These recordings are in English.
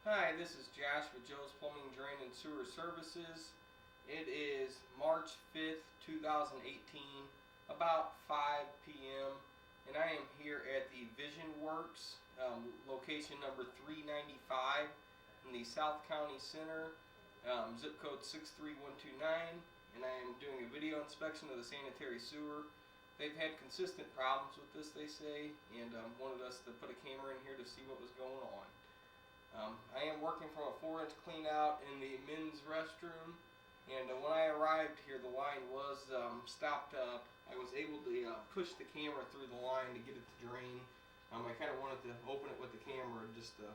Hi, this is Josh with Joe's Plumbing, Drain, and Sewer Services. It is March 5th, 2018, about 5 p.m., and I am here at the Vision Works, location number 395 in the South County Center, zip code 63129, and I am doing a video inspection of the sanitary sewer. They've had consistent problems with this, they say, and wanted us to put a camera in here to see what was going on. I am working from a 4-inch clean out in the men's restroom, and when I arrived here the line was stopped up. I was able to push the camera through the line to get it to drain. I kind of wanted to open it with the camera just to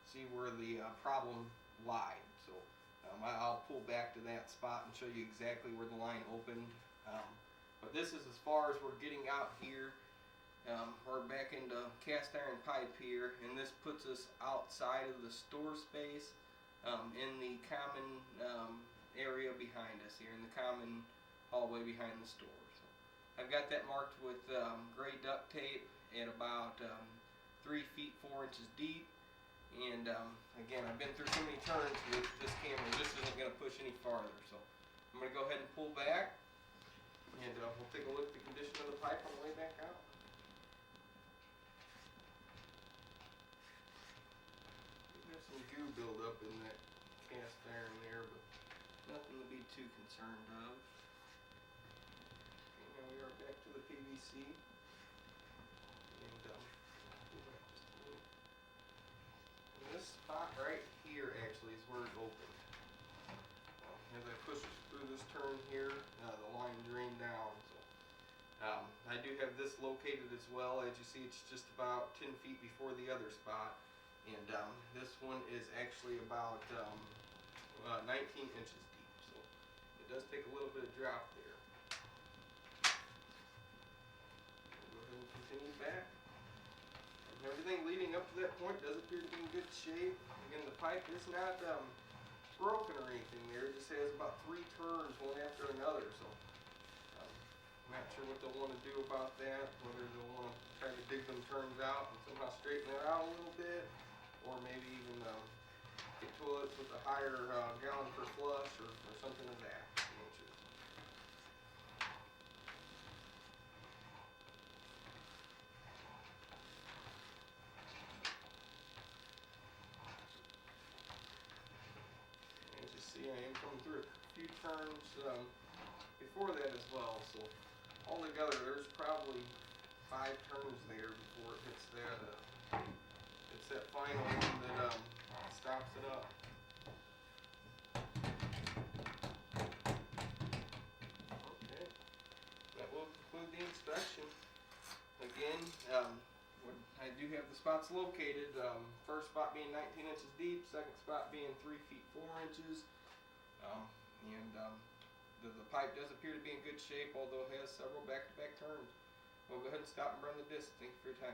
see where the problem lied. So I'll pull back to that spot and show you exactly where the line opened. But this is as far as we're getting out here. We're back into cast iron pipe here, and this puts us outside of the store space in the common area behind us here, in the common hallway behind the store. So I've got that marked with gray duct tape at about 3 feet 4 inches deep. And again, I've been through so many turns with this camera, this isn't going to push any farther. So I'm going to go ahead and pull back, and we'll take a look at the condition of the pipe on the way back out. There's some goo buildup in that cast iron there, but nothing to be too concerned of. Okay, now we are back to the PVC. And this spot right here actually is where it opened. As I push through this turn here, the line drained down. So I do have this located as well. As you see, it's just about 10 feet before the other spot. And this one is actually about 19 inches deep, so it does take a little bit of drop there. We'll go ahead and continue back. Everything leading up to that point does appear to be in good shape. Again, the pipe is not broken or anything there. It just has about 3 turns one after another, so I'm not sure what they'll want to do about that, whether they'll want to try to dig them turns out and somehow straighten it out a little bit, or maybe even get toilets with a higher gallon per flush or something of that nature. As you see, I am coming through a few turns before that as well, so altogether there's probably 5 turns there before it hits that final one that stops it up. Okay, that will conclude the inspection. Again, I do have the spots located. First spot being 19 inches deep, second spot being 3 feet 4 inches, and the pipe does appear to be in good shape, although it has several back-to-back turns. We'll go ahead and stop and run the disc. Thank you for your time.